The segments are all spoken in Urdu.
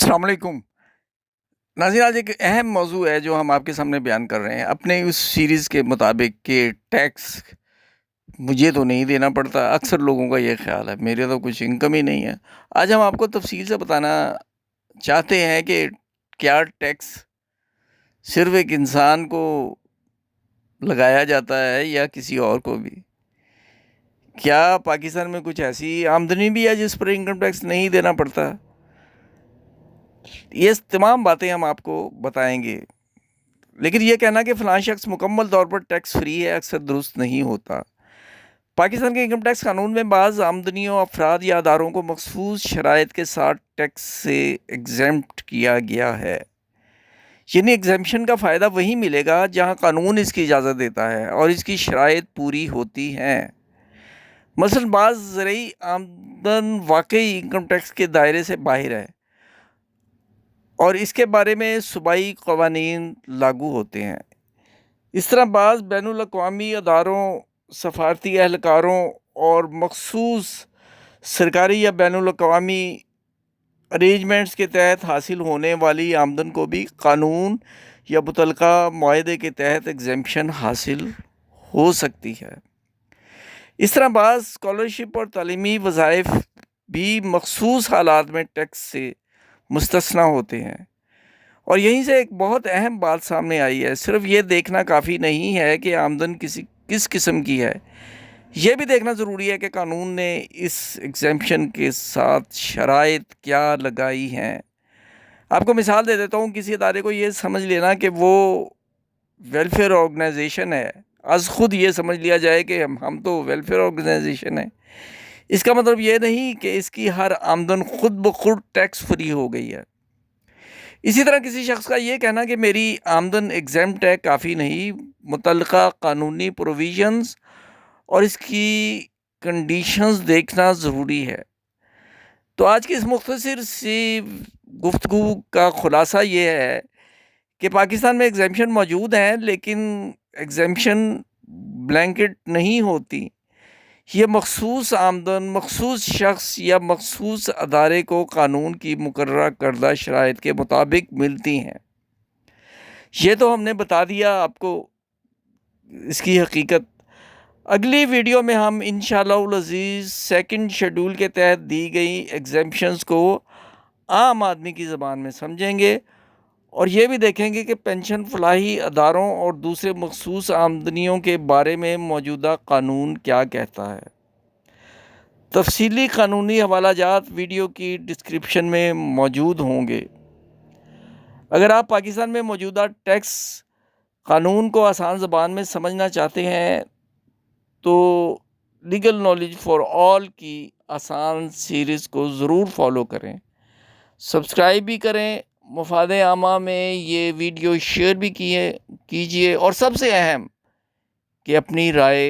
السلام علیکم ناظرین، آج ایک اہم موضوع ہے جو ہم آپ کے سامنے بیان کر رہے ہیں اپنے اس سیریز کے مطابق کہ ٹیکس مجھے تو نہیں دینا پڑتا. اکثر لوگوں کا یہ خیال ہے میرے تو کچھ انکم ہی نہیں ہے. آج ہم آپ کو تفصیل سے بتانا چاہتے ہیں کہ کیا ٹیکس صرف ایک انسان کو لگایا جاتا ہے یا کسی اور کو بھی. کیا پاکستان میں کچھ ایسی آمدنی بھی ہے جس پر انکم ٹیکس نہیں دینا پڑتا. یہ تمام باتیں ہم آپ کو بتائیں گے. لیکن یہ کہنا کہ فلاں شخص مکمل طور پر ٹیکس فری ہے اکثر درست نہیں ہوتا. پاکستان کے انکم ٹیکس قانون میں بعض آمدنیوں، افراد یا اداروں کو مخصوص شرائط کے ساتھ ٹیکس سے ایگزیمپٹ کیا گیا ہے. یعنی ایگزیمپشن کا فائدہ وہی ملے گا جہاں قانون اس کی اجازت دیتا ہے اور اس کی شرائط پوری ہوتی ہیں. مثلا بعض زرعی آمدن واقعی انکم ٹیکس کے دائرے سے باہر ہے اور اس کے بارے میں صوبائی قوانین لاگو ہوتے ہیں. اس طرح بعض بین الاقوامی اداروں، سفارتی اہلکاروں اور مخصوص سرکاری یا بین الاقوامی ارینجمنٹس کے تحت حاصل ہونے والی آمدن کو بھی قانون یا متعلقہ معاہدے کے تحت ایگزیمپشن حاصل ہو سکتی ہے. اس طرح بعض اسکالرشپ اور تعلیمی وظائف بھی مخصوص حالات میں ٹیکس سے مستثنی ہوتے ہیں. اور یہیں سے ایک بہت اہم بات سامنے آئی ہے. صرف یہ دیکھنا کافی نہیں ہے کہ آمدن کس قسم کی ہے، یہ بھی دیکھنا ضروری ہے کہ قانون نے اس ایگزیمپشن کے ساتھ شرائط کیا لگائی ہیں. آپ کو مثال دے دیتا ہوں. کسی ادارے کو یہ سمجھ لینا کہ وہ ویلفیئر آرگنائزیشن ہے، از خود یہ سمجھ لیا جائے کہ ہم تو ویلفیئر آرگنائزیشن ہیں، اس کا مطلب یہ نہیں کہ اس کی ہر آمدن خود بخود ٹیکس فری ہو گئی ہے. اسی طرح کسی شخص کا یہ کہنا کہ میری آمدن ایگزیمپٹ ہے کافی نہیں. متعلقہ قانونی پروویژنز اور اس کی کنڈیشنز دیکھنا ضروری ہے. تو آج کی اس مختصر سی گفتگو کا خلاصہ یہ ہے کہ پاکستان میں ایگزیمپشن موجود ہیں، لیکن ایگزیمپشن بلینکٹ نہیں ہوتی. یہ مخصوص آمدن مخصوص شخص یا مخصوص ادارے کو قانون کی مقررہ کردہ شرائط کے مطابق ملتی ہیں. یہ تو ہم نے بتا دیا آپ کو اس کی حقیقت. اگلی ویڈیو میں ہم انشاءاللہ العزیز سیکنڈ شیڈول کے تحت دی گئی ایگزیمپشنز کو عام آدمی کی زبان میں سمجھیں گے اور یہ بھی دیکھیں گے کہ پینشن فلاحی اداروں اور دوسرے مخصوص آمدنیوں کے بارے میں موجودہ قانون کیا کہتا ہے. تفصیلی قانونی حوالہ جات ویڈیو کی ڈسکرپشن میں موجود ہوں گے. اگر آپ پاکستان میں موجودہ ٹیکس قانون کو آسان زبان میں سمجھنا چاہتے ہیں تو لیگل نالج فار آل کی آسان سیریز کو ضرور فالو کریں، سبسکرائب بھی کریں. مفاد عامہ میں یہ ویڈیو شیئر بھی کیجئے اور سب سے اہم کہ اپنی رائے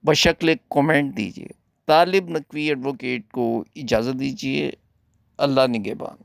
بشکل کومنٹ دیجئے. طالب نقوی ایڈوکیٹ کو اجازت دیجیے. اللہ نگہبان.